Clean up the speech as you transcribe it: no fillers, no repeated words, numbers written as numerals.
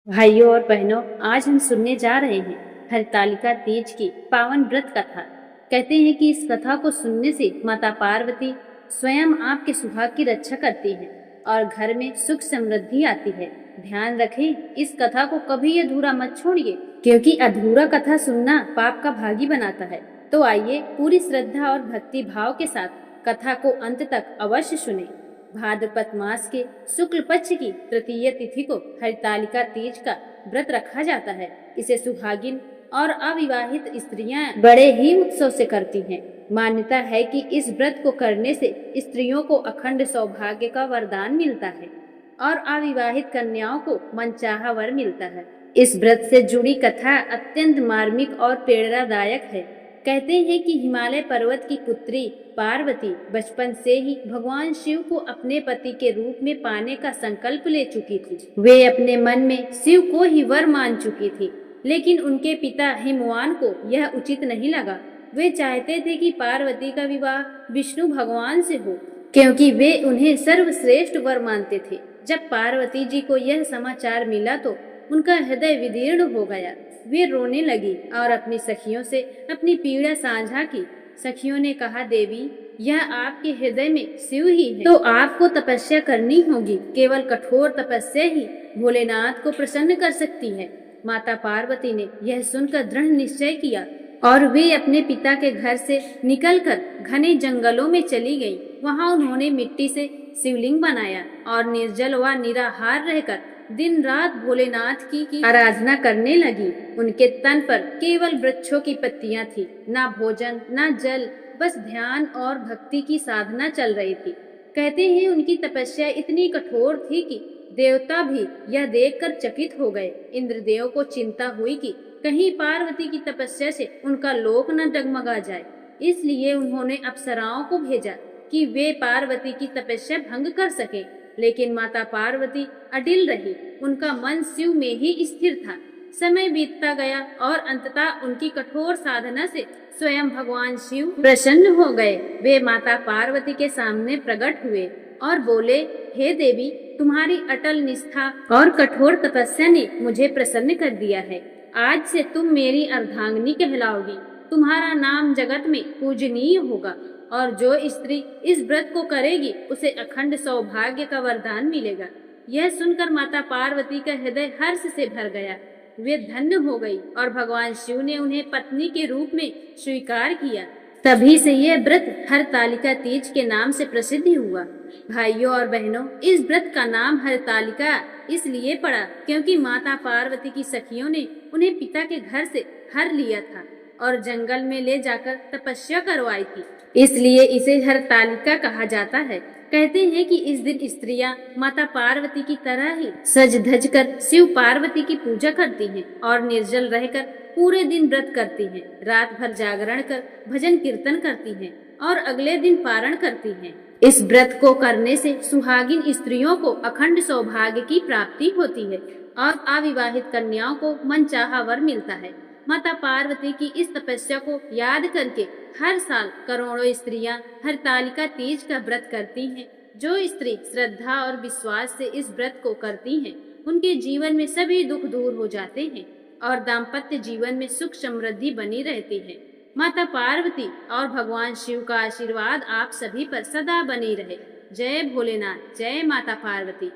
भाइयों और बहनों, आज हम सुनने जा रहे हैं हरतालिका तीज की पावन व्रत कथा। कहते हैं कि इस कथा को सुनने से माता पार्वती स्वयं आपके सुहाग की रक्षा करती हैं और घर में सुख समृद्धि आती है। ध्यान रखें, इस कथा को कभी अधूरा मत छोड़िए, क्योंकि अधूरा कथा सुनना पाप का भागी बनाता है। तो आइए पूरी श्रद्धा और भक्ति भाव के साथ कथा को अंत तक अवश्य सुने। भाद्रपद मास के शुक्ल पक्ष की तृतीय तिथि को हरतालिका तीज का व्रत रखा जाता है। इसे सुहागिन और अविवाहित स्त्रियां बड़े ही उत्सव से करती हैं। मान्यता है कि इस व्रत को करने से स्त्रियों को अखंड सौभाग्य का वरदान मिलता है और अविवाहित कन्याओं को मनचाहा वर मिलता है। इस व्रत से जुड़ी कथा अत्यंत मार्मिक और प्रेरणादायक है। कहते हैं कि हिमालय पर्वत की पुत्री पार्वती बचपन से ही भगवान शिव को अपने पति के रूप में पाने का संकल्प ले चुकी थी। वे अपने मन में शिव को ही वर मान चुकी थी, लेकिन उनके पिता हिमवान को यह उचित नहीं लगा। वे चाहते थे कि पार्वती का विवाह विष्णु भगवान से हो, क्योंकि वे उन्हें सर्वश्रेष्ठ वर मानते थे। जब पार्वती जी को यह समाचार मिला तो उनका हृदय विदीर्ण हो गया। वे रोने लगी और अपनी सखियों से अपनी पीड़ा साझा की। सखियों ने कहा, देवी, यह आपके हृदय में शिव ही है, तो आपको तपस्या करनी होगी। केवल कठोर तपस्या ही भोलेनाथ को प्रसन्न कर सकती है। माता पार्वती ने यह सुनकर दृढ़ निश्चय किया और वे अपने पिता के घर से निकलकर घने जंगलों में चली गईं। वहां उन्होंने मिट्टी से शिवलिंग बनाया और निर्जल व निराहार रहकर दिन रात भोलेनाथ की आराधना करने लगी। उनके तन पर केवल वृक्षों की पत्तियां थी, ना भोजन ना जल, बस ध्यान और भक्ति की साधना चल रही थी। कहते हैं उनकी तपस्या इतनी कठोर थी कि देवता भी यह देखकर चकित हो गए। इंद्रदेव को चिंता हुई कि कहीं पार्वती की तपस्या से उनका लोक न डगमगा जाए, इसलिए उन्होंने अप्सराओं को भेजा कि वे पार्वती की तपस्या भंग कर सकें। लेकिन माता पार्वती अडिल रही। उनका मन शिव में ही स्थिर था। समय बीतता गया और अंततः उनकी कठोर साधना से स्वयं भगवान शिव प्रसन्न हो गए। वे माता पार्वती के सामने प्रकट हुए और बोले, हे देवी, तुम्हारी अटल निष्ठा और कठोर तपस्या ने मुझे प्रसन्न कर दिया है। आज से तुम मेरी अर्धांगिनी कहलाओगी। तुम्हारा नाम जगत में पूजनीय होगा और जो स्त्री इस व्रत को करेगी उसे अखंड सौभाग्य का वरदान मिलेगा। यह सुनकर माता पार्वती का हृदय हर्ष से भर गया। वे धन्य हो गई और भगवान शिव ने उन्हें पत्नी के रूप में स्वीकार किया। तभी से यह व्रत हरतालिका तीज के नाम से प्रसिद्ध हुआ। भाइयों और बहनों, इस व्रत का नाम हरतालिका इसलिए पड़ा क्योंकि माता पार्वती की सखियों ने उन्हें पिता के घर से हर लिया था और जंगल में ले जाकर तपस्या करवाई थी, इसलिए इसे हरतालिका कहा जाता है। कहते हैं कि इस दिन स्त्रियां माता पार्वती की तरह ही सज धज कर शिव पार्वती की पूजा करती हैं और निर्जल रहकर पूरे दिन व्रत करती हैं। रात भर जागरण कर भजन कीर्तन करती हैं और अगले दिन पारण करती हैं। इस व्रत को करने से सुहागिन स्त्रियों को अखंड सौभाग्य की प्राप्ति होती है और अविवाहित कन्याओं को मनचाहा वर मिलता है। माता पार्वती की इस तपस्या को याद करके हर साल करोड़ों स्त्रियां हरतालिका तीज का व्रत करती हैं। जो स्त्री श्रद्धा और विश्वास से इस व्रत को करती हैं, उनके जीवन में सभी दुख दूर हो जाते हैं और दाम्पत्य जीवन में सुख समृद्धि बनी रहती है। माता पार्वती और भगवान शिव का आशीर्वाद आप सभी पर सदा बनी रहे। जय भोलेनाथ, जय माता पार्वती।